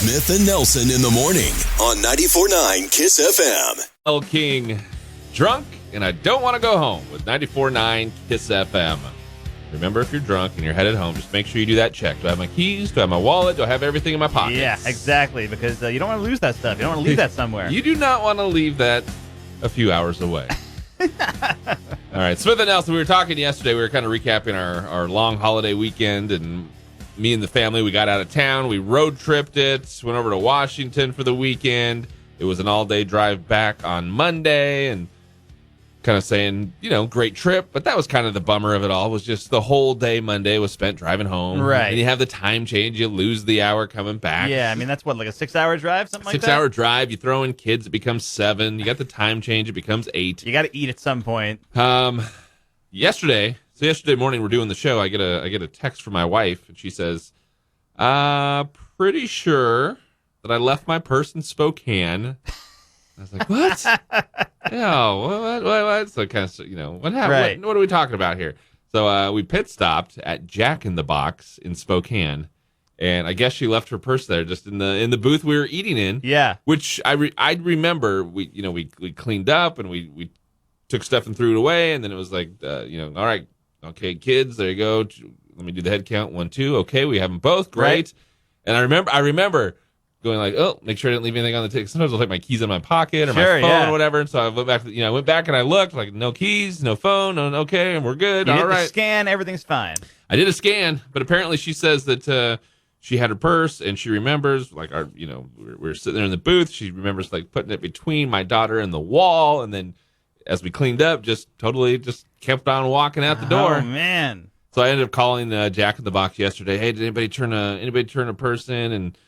Smith and Nelson in the morning on 94.9 KISS FM. El King, drunk, and I don't want to go home with 94.9 KISS FM. Remember, if you're drunk and you're headed home, just make sure you do that check. Do I have my keys? Do I have my wallet? Do I have everything in my pockets? Yeah, exactly, because you don't want to lose that stuff. You don't want to leave that somewhere. You do not want to leave that a few hours away. All right, Smith and Nelson, we were talking yesterday. We were kind of recapping our long holiday weekend, and me and the family, we got out of town. We road tripped it, went over to Washington for the weekend. It was an all-day drive back on Monday, and kind of saying, great trip, but that was kind of the bummer of it all, was just the whole day Monday was spent driving home. Right. And you have the time change, you lose the hour coming back. Yeah, I mean, that's what, like a 6-hour drive, something like that? 6-hour drive, you throw in kids, it becomes 7. You got the time change, it becomes 8. You got to eat at some point. Yesterday morning we're doing the show, I get a text from my wife, and she says, pretty sure that I left my purse in Spokane. I was like, what? What? So kind of, what happened? Right. What are we talking about here? So we pit stopped at Jack in the Box in Spokane, and I guess she left her purse there, just in the booth we were eating in. Yeah. Which I remember. We cleaned up and we took stuff and threw it away, and then it was like, all right, okay, kids, there you go. Let me do the head count. 1, 2. Okay, we have them both. Great. Right. And I remember going like, oh, make sure I didn't leave anything on the table. Sometimes I'll take my keys in my pocket or my phone or whatever. And so I went back, and I looked, like, no keys, no phone, okay, and we're good. You All did right. the scan, everything's fine. I did a scan, but apparently she says that she had her purse, and she remembers, like, we're sitting there in the booth. She remembers, like, putting it between my daughter and the wall, and then as we cleaned up, just kept on walking out the door. Oh, man. So I ended up calling Jack in the Box yesterday. Hey, did anybody turn a purse in? And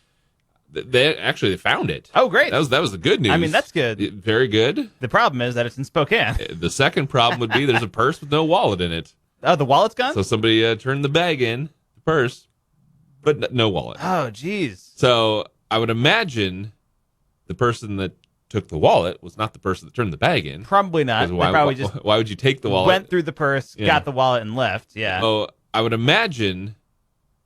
they found it. Oh, great. That was the good news. I mean, that's good. Very good. The problem is that it's in Spokane. The second problem would be there's a purse with no wallet in it. Oh, the wallet's gone? So somebody turned the bag in, the purse, but no wallet. Oh, geez. So I would imagine the person that took the wallet was not the person that turned the bag in. Probably not. Why would you take the wallet? Went through the purse, got the wallet, and left. Yeah. Oh, I would imagine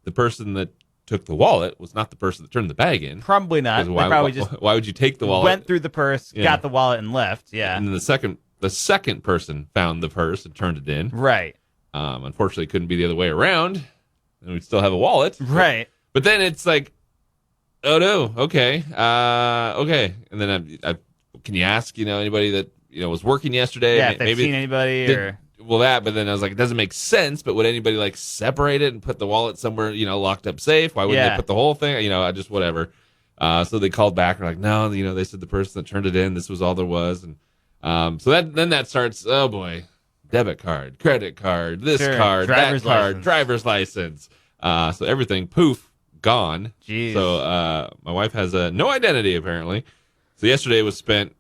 the person that took the wallet was not the person that turned the bag in. Probably not. Why would you take the wallet? Went through the purse, got the wallet, and left. Yeah. And then the second person found the purse and turned it in. Right. Unfortunately, it couldn't be the other way around, and we'd still have a wallet. Right. But then it's like, oh no, okay, okay. And then can you ask anybody that was working yesterday? Yeah, if they've seen anybody or. Well, but then I was like, it doesn't make sense. But would anybody like separate it and put the wallet somewhere, locked up safe? Why wouldn't they put the whole thing? I just whatever. So they called back and like, no, they said the person that turned it in, this was all there was, and so that starts. Oh boy, debit card, credit card, this card, that card, driver's license. So everything, poof, gone. Jeez. So my wife has no identity apparently. So yesterday was spent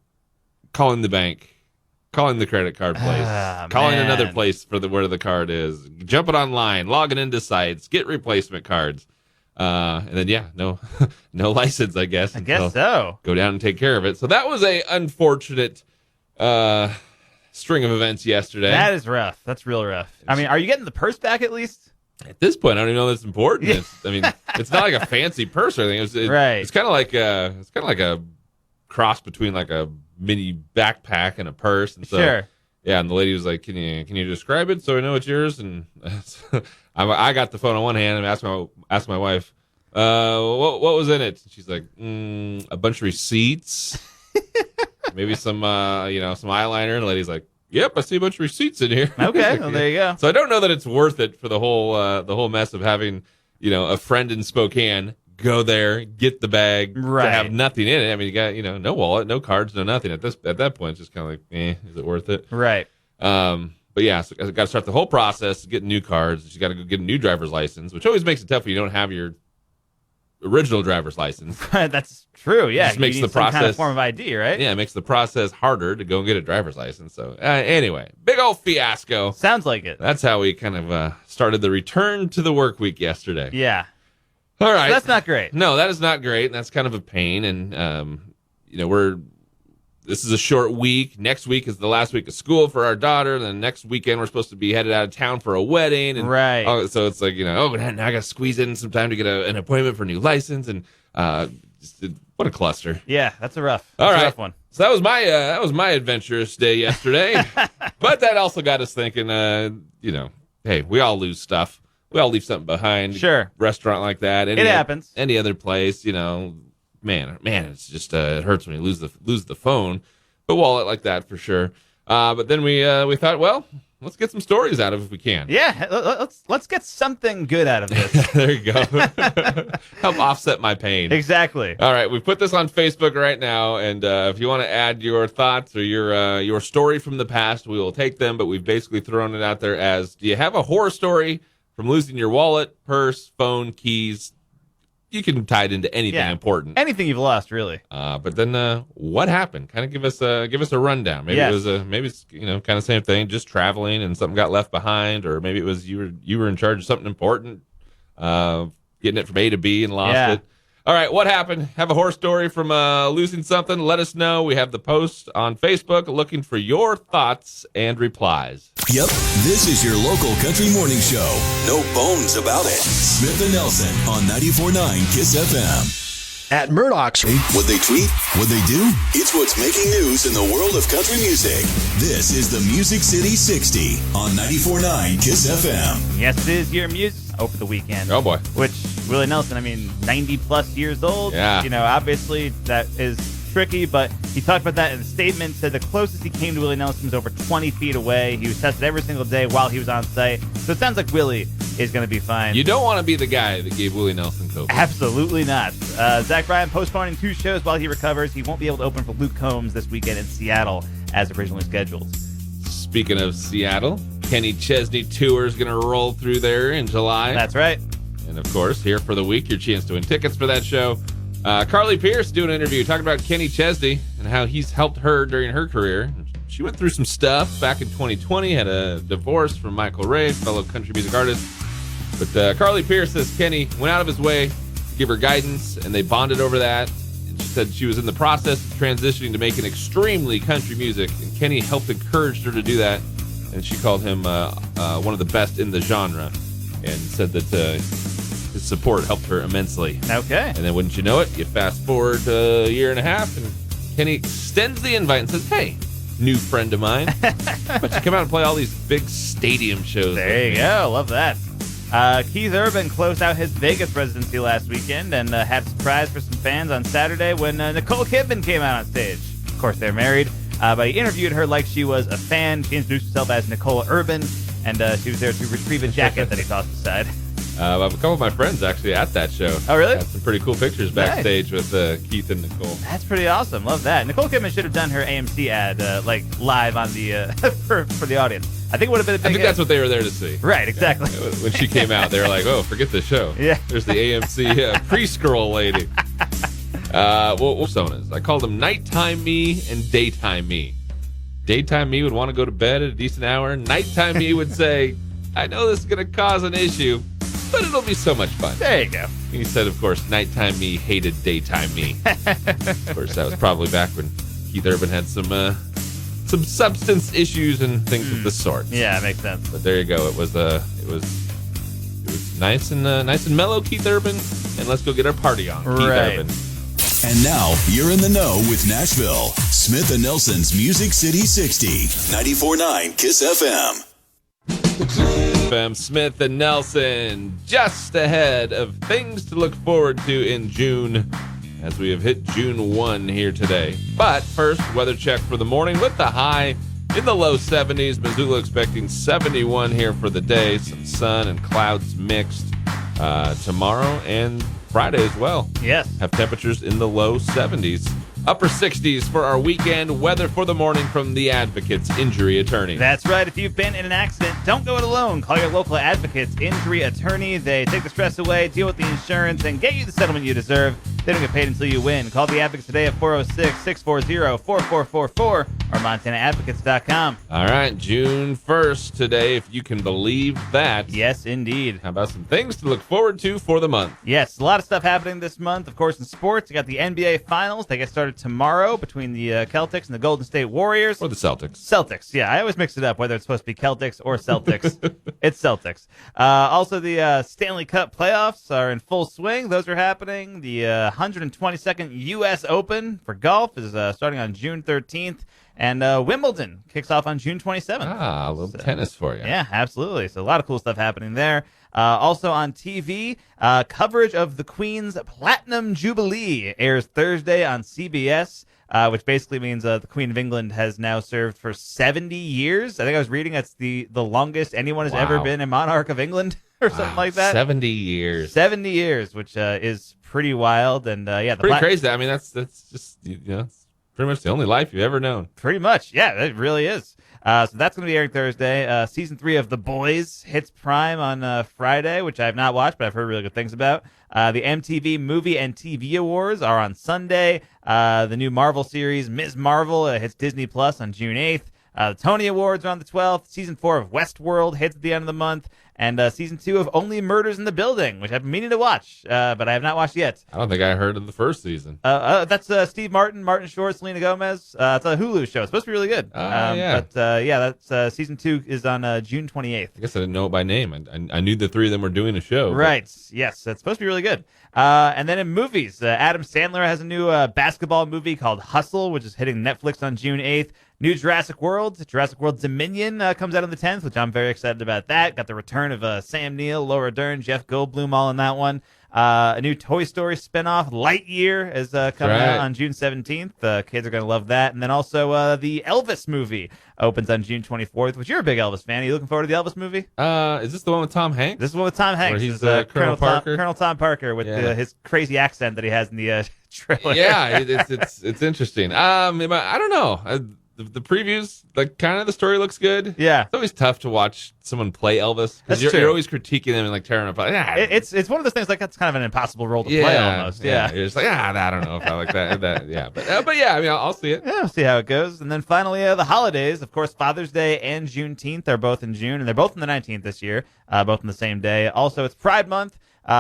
calling the bank. Calling the credit card place, calling another place for where the card is, jumping online, logging into sites, get replacement cards, and then no license, I guess. I guess so. Go down and take care of it. So that was a unfortunate string of events yesterday. That is rough. That's real rough. I mean, are you getting the purse back at least? At this point, I don't even know that's important. It's not like a fancy purse or anything. Right. It's kind of like a cross between like a mini backpack and a purse, and so yeah. And the lady was like, "Can you describe it so I know it's yours?" And I got the phone on one hand and asked my wife, "What was in it?" She's like, "A bunch of receipts, maybe some some eyeliner." And the lady's like, "Yep, I see a bunch of receipts in here." Okay, well there you go. So I don't know that it's worth it for the whole mess of having a friend in Spokane. Go there, get the bag, to have nothing in it. I mean, you got no wallet, no cards, no nothing. At that point, it's just kind of like, is it worth it? Right. But yeah, so I got to start the whole process, getting new cards. You got to go get a new driver's license, which always makes it tough when you don't have your original driver's license. That's true. Yeah, it just makes the process kind of form of ID, right? Yeah, it makes the process harder to go and get a driver's license. So anyway, big old fiasco. Sounds like it. That's how we kind of started the return to the work week yesterday. Yeah. All right. So that's not great. No, that is not great. And that's kind of a pain. And, this is a short week. Next week is the last week of school for our daughter. And then next weekend, we're supposed to be headed out of town for a wedding. And, right. So it's like, now I got to squeeze in some time to get an appointment for a new license. And, What a cluster. Yeah, that's a rough one. So that was my adventurous day yesterday. But that also got us thinking, hey, we all lose stuff. We all leave something behind. Sure. Restaurant like that. It happens. Any other place, man, it's just it hurts when you lose the phone. But wallet like that for sure. But then we thought, well, let's get some stories out of it if we can. Yeah, let's get something good out of this. There you go. Help offset my pain. Exactly. All right, we put this on Facebook right now, and if you want to add your thoughts or your story from the past, we will take them. But we've basically thrown it out there as: do you have a horror story from losing your wallet, purse, phone, keys? You can tie it into anything important. Anything you've lost, really. But then what happened? Kind of give us a rundown. Maybe it's kind of same thing, just traveling and something got left behind, or maybe it was you were in charge of something important, getting it from A to B and lost it. All right, what happened? Have a horror story from losing something? Let us know. We have the post on Facebook looking for your thoughts and replies. Yep, this is your local country morning show. No bones about it. Smith and Nelson on 94.9 KISS FM. At Murdoch's. What they tweet, what they do, it's what's making news in the world of country music. This is the Music City 60 on 94.9 KISS FM. Yes, it is your music over the weekend. Oh, boy. Which, Willie Nelson, 90-plus years old. Yeah. Obviously that is tricky, but he talked about that in the statement, said the closest he came to Willie Nelson was over 20 feet away. He was tested every single day while he was on site. So it sounds like Willie is going to be fine. You don't want to be the guy that gave Willie Nelson COVID. Absolutely not. Zach Bryan postponing 2 shows while he recovers. He won't be able to open for Luke Combs this weekend in Seattle as originally scheduled. Speaking of Seattle, Kenny Chesney Tour is going to roll through there in July. That's right. And, of course, here for the week, your chance to win tickets for that show. Carly Pierce doing an interview talking about Kenny Chesney and how he's helped her during her career. She went through some stuff back in 2020, had a divorce from Michael Ray, fellow country music artist. But Carly Pierce says Kenny went out of his way to give her guidance, and they bonded over that. And she said she was in the process of transitioning to making extremely country music, and Kenny helped encourage her to do that. And she called him one of the best in the genre, and said that his support helped her immensely. Okay. And then wouldn't you know it, you fast forward a year and a half, and Kenny extends the invite and says, hey, new friend of mine, but you come out and play all these big stadium shows. There you go. Love that. Keith Urban closed out his Vegas residency last weekend and had a surprise for some fans on Saturday when Nicole Kidman came out on stage. Of course, they're married, but he interviewed her like she was a fan. She introduced herself as Nicole Urban, and she was there to retrieve a jacket that he tossed aside. I have a couple of my friends actually at that show. Oh, really? Got some pretty cool pictures backstage with Keith and Nicole. That's pretty awesome. Love that. Nicole Kidman should have done her AMC ad live on the for the audience. I think it would have been a big. I think that's what they were there to see. Right, exactly. Yeah. When she came out, they were like, "Oh, forget the show." Yeah. There's the AMC pre-scroll lady. Personas. I called them nighttime me and daytime me. Daytime me would want to go to bed at a decent hour. Nighttime me would say, "I know this is going to cause an issue, but it'll be so much fun." There you go. He said, of course, nighttime me hated daytime me. Of course, that was probably back when Keith Urban had some substance issues and things of the sort. Yeah, it makes sense. But there you go. It was nice and mellow, Keith Urban, and let's go get our party on, Keith Urban. And now you're in the know with Nashville. Smith and Nelson's Music City 60, 94.9 KISS FM. Smith and Nelson, just ahead of things to look forward to in June, as we have hit June 1 here today. But first, weather check for the morning with the high in the low 70s. Missoula expecting 71 here for the day. Some sun and clouds mixed tomorrow and Friday as well. Yes. Have temperatures in the low 70s. Upper 60s for our weekend. Weather for the morning from the Advocates Injury Attorney. That's right. If you've been in an accident, don't go it alone. Call your local Advocates Injury Attorney. They take the stress away, deal with the insurance, and get you the settlement you deserve. They don't get paid until you win. Call the Advocates today at 406-640-4444 or or MontanaAdvocates.com. All right, June 1st today, if you can believe that. Yes, indeed. How about some things to look forward to for the month? Yes, a lot of stuff happening this month. Of course, in sports, you got the NBA Finals. They get started tomorrow between the Celtics and the Golden State Warriors. Or the Celtics. Celtics, yeah. I always mix it up, whether it's supposed to be Celtics or Celtics. It's Celtics. Also, the Stanley Cup playoffs are in full swing. Those are happening. The 122nd U.S. Open for golf is starting on June 13th. And Wimbledon kicks off on June 27th. A little tennis for you. Yeah, absolutely. So a lot of cool stuff happening there. Also on TV, coverage of the Queen's Platinum Jubilee airs Thursday on CBS, which basically means the Queen of England has now served for 70 years. I think I was reading that's the longest anyone has ever been a monarch of England or something like that. 70 years. 70 years, which is pretty wild. And yeah, pretty crazy. I mean, that's just, it's pretty much the only life you've ever known. Pretty much. Yeah, it really is. So that's going to be airing Thursday. Season 3 of The Boys hits Prime on Friday, which I have not watched, but I've heard really good things about. The MTV Movie and TV Awards are on Sunday. The new Marvel series, Ms. Marvel, hits Disney Plus on June 8th. The Tony Awards are on the 12th. Season 4 of Westworld hits at the end of the month. And Season 2 of Only Murders in the Building, which I've been meaning to watch, but I have not watched yet. I don't think I heard of the first season. That's Steve Martin, Martin Short, Selena Gomez. It's a Hulu show. It's supposed to be really good. Yeah. But yeah, that's Season 2 is on June 28th. I guess I didn't know it by name. I knew the three of them were doing a show. Right. Yes, it's supposed to be really good. And then in movies, Adam Sandler has a new basketball movie called Hustle, which is hitting Netflix on June 8th. New Jurassic World Dominion comes out on the 10th, which I'm very excited about that. Got the return of Sam Neill, Laura Dern, Jeff Goldblum all in that one. A new Toy Story spinoff, Lightyear, is coming out on June 17th. Kids are going to love that. And then also the Elvis movie opens on June 24th, which you're a big Elvis fan. Are you looking forward to the Elvis movie? Is this the one with Tom Hanks? This is the one with Tom Hanks. Where he's Colonel Parker? Colonel Tom Parker with his crazy accent that he has in the trailer. Yeah, it's interesting. I don't know. The previews, like, kind of the story looks good. Yeah. It's always tough to watch someone play Elvis because you're always critiquing them and like tearing them apart. Yeah. It's one of those things like that's kind of an impossible role to play almost. Yeah. You're just like, I don't know if I like that. Yeah. But yeah, I mean, I'll see it. Yeah, we'll see how it goes. And then finally, the holidays. Of course, Father's Day and Juneteenth are both in June, and they're both on the 19th this year, both on the same day. Also, it's Pride Month,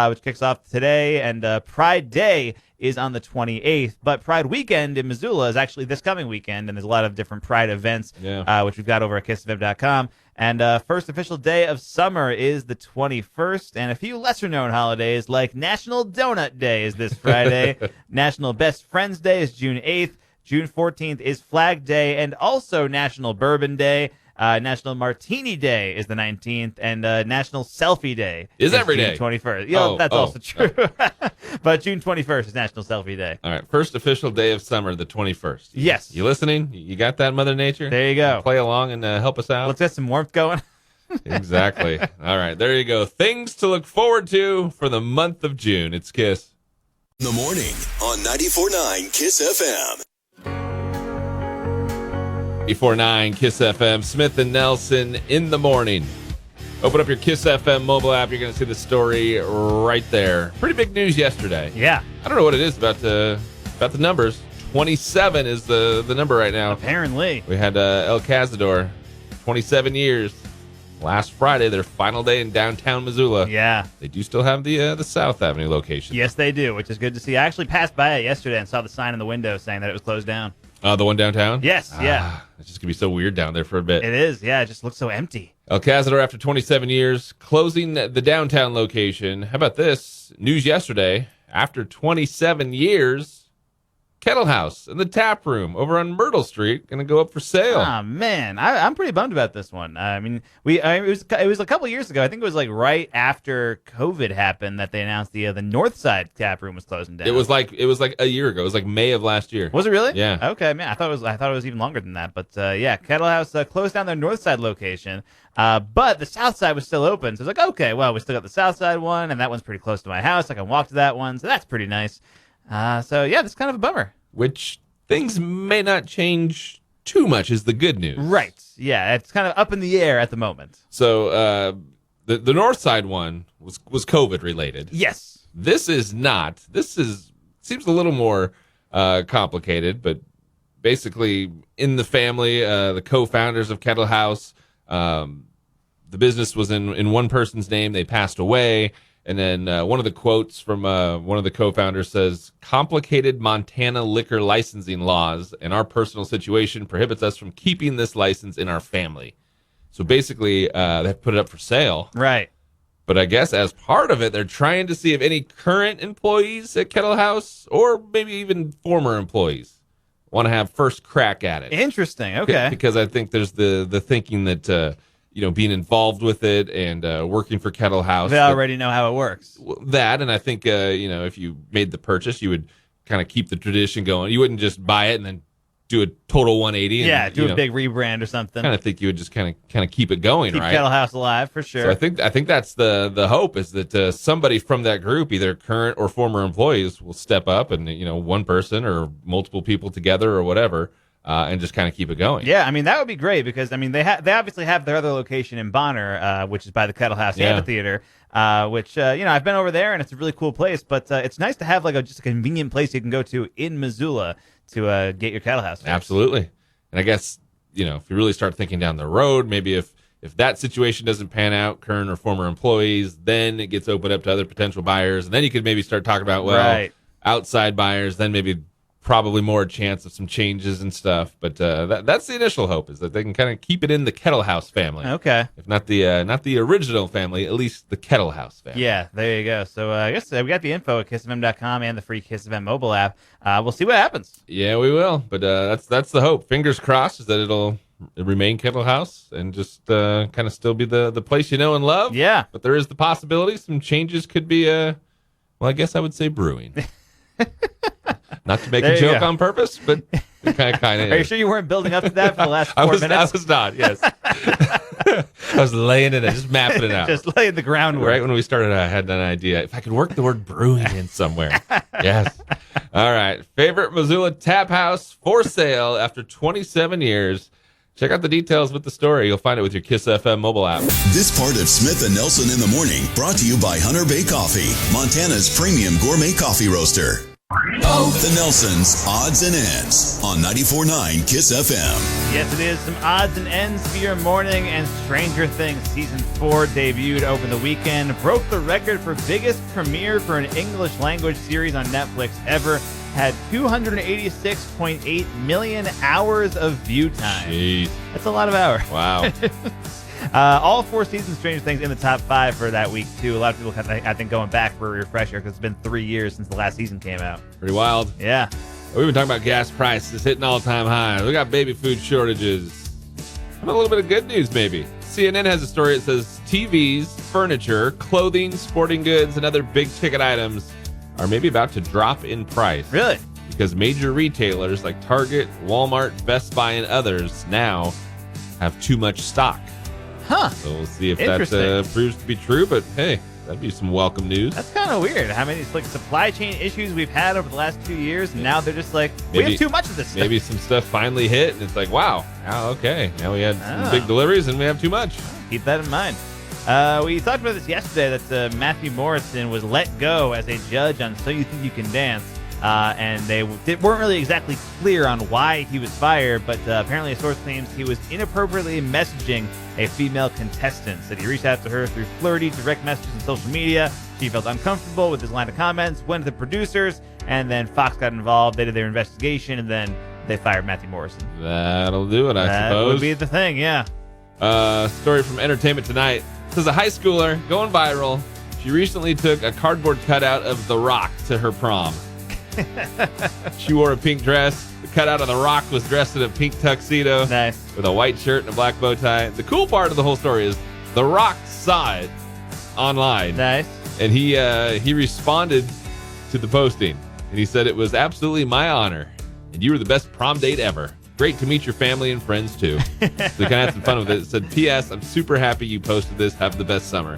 which kicks off today, and Pride Day is on the 28th, but Pride Weekend in Missoula is actually this coming weekend, and there's a lot of different Pride events, which we've got over at KissFM.com. And first official day of summer is the 21st, and a few lesser-known holidays like National Donut Day is this Friday, National Best Friends Day is June 8th, June 14th is Flag Day, and also National Bourbon Day. National Martini Day is the 19th, and National Selfie Day is every June day. 21st. Yeah, that's also true. But June 21st is National Selfie Day. All right, first official day of summer, the 21st. Yes. You listening? You got that, Mother Nature? There you go. Play along and help us out. Let's get some warmth going. Exactly. All right, there you go. Things to look forward to for the month of June. It's KISS. In the morning on 94.9 KISS FM. Before 9, KISS FM, Smith and Nelson in the morning. Open up your KISS FM mobile app. You're going to see the story right there. Pretty big news yesterday. Yeah. I don't know what it is about the numbers. 27 is the number right now. Apparently. We had El Cazador, 27 years. Last Friday, their final day in downtown Missoula. Yeah. They do still have the South Avenue location. Yes, they do, which is good to see. I actually passed by it yesterday and saw the sign in the window saying that it was closed down. The one downtown? Yes, yeah. It's just going to be so weird down there for a bit. It is, yeah. It just looks so empty. El Cazador, after 27 years, closing the downtown location. How about this? News yesterday. After 27 years, KettleHouse and the taproom over on Myrtle Street going to go up for sale. Oh, man. I'm pretty bummed about this one. I mean, it was a couple years ago. I think it was like right after COVID happened that they announced the Northside taproom was closing down. It was like a year ago. It was like May of last year. Was it really? Yeah. Okay, man. I thought it was even longer than that. But yeah, KettleHouse closed down their Northside location. But the south side was still open. So it's like, okay, well, we still got the south side one, and that one's pretty close to my house. I can walk to that one, so that's pretty nice. So yeah, that's kind of a bummer. Which things may not change too much is the good news. Right. Yeah, it's kind of up in the air at the moment. So the north side one was COVID related. Yes. This is not. Seems a little more complicated, but basically in the family, the co-founders of KettleHouse. The business was in one person's name. They passed away. And then one of the quotes from one of the co-founders says, "Complicated Montana liquor licensing laws and our personal situation prohibits us from keeping this license in our family." So basically, they put it up for sale. Right. But I guess as part of it, they're trying to see if any current employees at KettleHouse or maybe even former employees want to have first crack at it. Interesting. Okay. Because I think there's the thinking that, being involved with it and working for KettleHouse. They already know how it works. That, and I think, if you made the purchase, you would kind of keep the tradition going. You wouldn't just buy it and then do a total 180. And, do a big rebrand or something. Kind of think you would just kind of keep it going, keep right? KettleHouse alive, for sure. So I think that's the hope is that somebody from that group, either current or former employees, will step up and, one person or multiple people together or whatever, and just kind of keep it going. Yeah, I mean, that would be great because, I mean, they obviously have their other location in Bonner, which is by the KettleHouse Amphitheater, which, I've been over there, and it's a really cool place, but it's nice to have, just a convenient place you can go to in Missoula to get your KettleHouse fix. Absolutely. And I guess, if you really start thinking down the road, maybe if that situation doesn't pan out, current or former employees, then it gets opened up to other potential buyers, and then you could maybe start talking about, outside buyers, then maybe probably more chance of some changes and stuff, but that's the initial hope, is that they can kind of keep it in the KettleHouse family. Okay. If not the original family, at least the KettleHouse family. Yeah, there you go. So I guess we got the info at KissFM.com and the free KissFM mobile app. We'll see what happens. Yeah, we will. But that's the hope. Fingers crossed is that it'll remain KettleHouse and just kind of still be the place you know and love. Yeah. But there is the possibility some changes could be, I guess I would say brewing. Not to make a joke on purpose, but it kind of Are you sure you weren't building up to that for the last 4 minutes? I was not, yes. I was laying it in, just mapping it out. Just laying the groundwork. Right when we started, I had an idea. If I could work the word brewing in somewhere. Yes. All right. Favorite Missoula Tap House for sale after 27 years. Check out the details with the story. You'll find it with your KISS FM mobile app. This part of Smith and Nelson in the Morning brought to you by Hunter Bay Coffee, Montana's premium gourmet coffee roaster. The Nelsons, Odds and Ends on 94.9 KISS FM. Yes, it is. Some odds and ends for your morning, and Stranger Things Season 4 debuted over the weekend. Broke the record for biggest premiere for an English language series on Netflix ever. Had 286.8 million hours of view time. Jeez. That's a lot of hours. Wow. All 4 seasons of Stranger Things in the top 5 for that week, too. A lot of people, I think, going back for a refresher because it's been 3 years since the last season came out. Pretty wild. Yeah. We've been talking about gas prices hitting all-time highs. We got baby food shortages. And a little bit of good news, maybe. CNN has a story that says TVs, furniture, clothing, sporting goods, and other big-ticket items are maybe about to drop in price. Really? Because major retailers like Target, Walmart, Best Buy, and others now have too much stock. Huh. So we'll see if that proves to be true, but hey, that'd be some welcome news. That's kind of weird. How many supply chain issues we've had over the last 2 years, and now they're just like, we have too much of this stuff. Maybe some stuff finally hit, and it's like, wow, okay. Now we had some big deliveries, and we have too much. Keep that in mind. We talked about this yesterday, that Matthew Morrison was let go as a judge on So You Think You Can Dance. And they weren't really exactly clear on why he was fired, but apparently a source claims he was inappropriately messaging a female contestant. Said he reached out to her through flirty direct messages on social media. She felt uncomfortable with his line of comments, went to the producers, and then Fox got involved. They did their investigation, and then they fired Matthew Morrison. That'll do it, I suppose. That would be the thing, yeah. Story from Entertainment Tonight. Says a high schooler going viral. She recently took a cardboard cutout of The Rock to her prom. She wore a pink dress. The cutout of The Rock was dressed in a pink tuxedo. Nice. With a white shirt and a black bow tie. The cool part of the whole story is The Rock saw it online. Nice. And he responded to the posting. And he said, "It was absolutely my honor. And you were the best prom date ever. Great to meet your family and friends, too." So we kind of had some fun with it. It said, "P.S. I'm super happy you posted this. Have the best summer."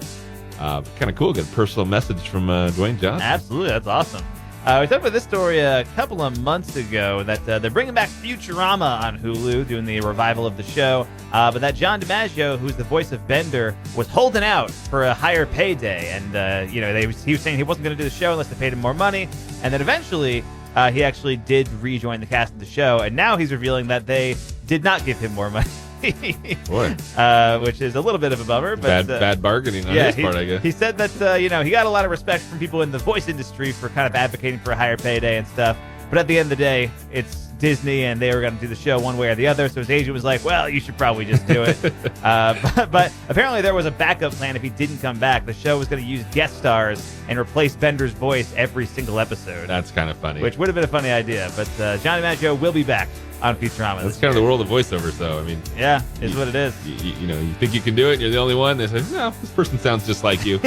Kind of cool. Get a personal message from Dwayne Johnson. Absolutely. That's awesome. We talked about this story a couple of months ago, that they're bringing back Futurama on Hulu, doing the revival of the show. But that John DiMaggio, who's the voice of Bender, was holding out for a higher payday. And, he was saying he wasn't going to do the show unless they paid him more money. And then eventually, he actually did rejoin the cast of the show, and now he's revealing that they did not give him more money. Boy. Which is a little bit of a bummer. But, bad bargaining on his part, I guess. He said that, he got a lot of respect from people in the voice industry for kind of advocating for a higher payday and stuff. But at the end of the day, it's Disney, and they were going to do the show one way or the other. So his agent was like, well, you should probably just do it. But apparently there was a backup plan if he didn't come back. The show was going to use guest stars and replace Bender's voice every single episode. That's kind of funny. Which would have been a funny idea. But Johnny Maggio will be back on Futurama. That's kind of the world of voiceovers, though. I mean, yeah, is what it is. You think you can do it, and you're the only one. They say, no, this person sounds just like you.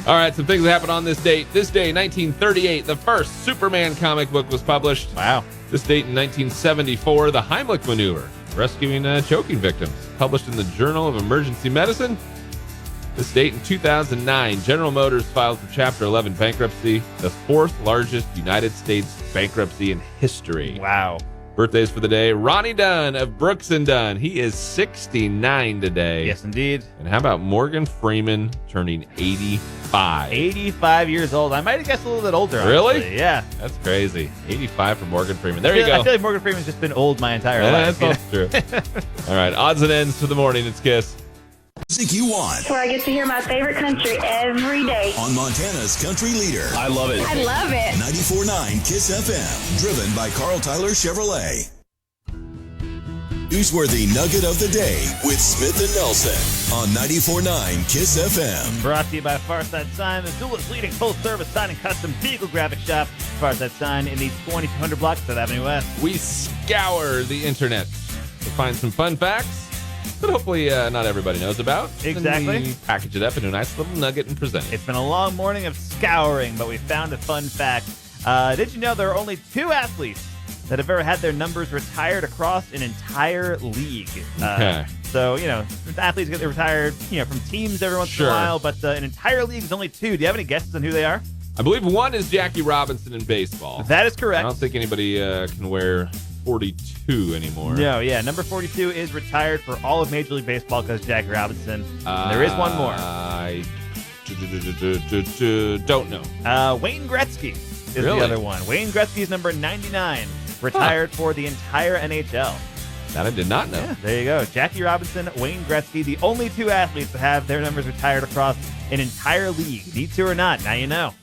All right, some things that happened on this date. This day, 1938, the first Superman comic book was published. Wow. This date in 1974, the Heimlich maneuver, rescuing choking victims, published in the Journal of Emergency Medicine. This date in 2009, General Motors filed for Chapter 11 bankruptcy, the fourth largest United States bankruptcy in history. Wow. Birthdays for the day, Ronnie Dunn of Brooks and Dunn. He is 69 today. Yes, indeed. And how about Morgan Freeman turning 85? 85 years old. I might have guessed a little bit older. Really? Honestly. Yeah. That's crazy. 85 for Morgan Freeman. There you go. I feel like Morgan Freeman's just been old my entire life. That's true. All right, odds and ends for the morning. It's KISS. Music you want Where I get to hear my favorite country every day. on Montana's country leader. I love it. I love it. 94.9 KISS FM. Driven by Carl Tyler Chevrolet. Newsworthy Nugget of the Day with Smith and Nelson on 94.9 KISS FM. Brought to you by Farside Sign, the duelist leading full-service sign and custom vehicle graphic shop. Farside Sign in the 2200 block, 5th Avenue West. We scour the internet to find some fun facts that hopefully not everybody knows about. Exactly. And we package it up into a nice little nugget and present it. It's been a long morning of scouring, but we found a fun fact. Did you know there are only 2 athletes that have ever had their numbers retired across an entire league? Okay. So, athletes get retired, from teams every once in a while, but an entire league is only 2. Do you have any guesses on who they are? I believe one is Jackie Robinson in baseball. That is correct. I don't think anybody can wear 42 anymore. No, yeah. Number 42 is retired for all of Major League Baseball because Jackie Robinson. There is one more. I don't know. Wayne Gretzky is Really? the other one. Wayne Gretzky is number 99, retired for the entire NHL. That I did not know. Yeah, there you go. Jackie Robinson, Wayne Gretzky, the only 2 athletes to have their numbers retired across an entire league. Need to or not, now you know.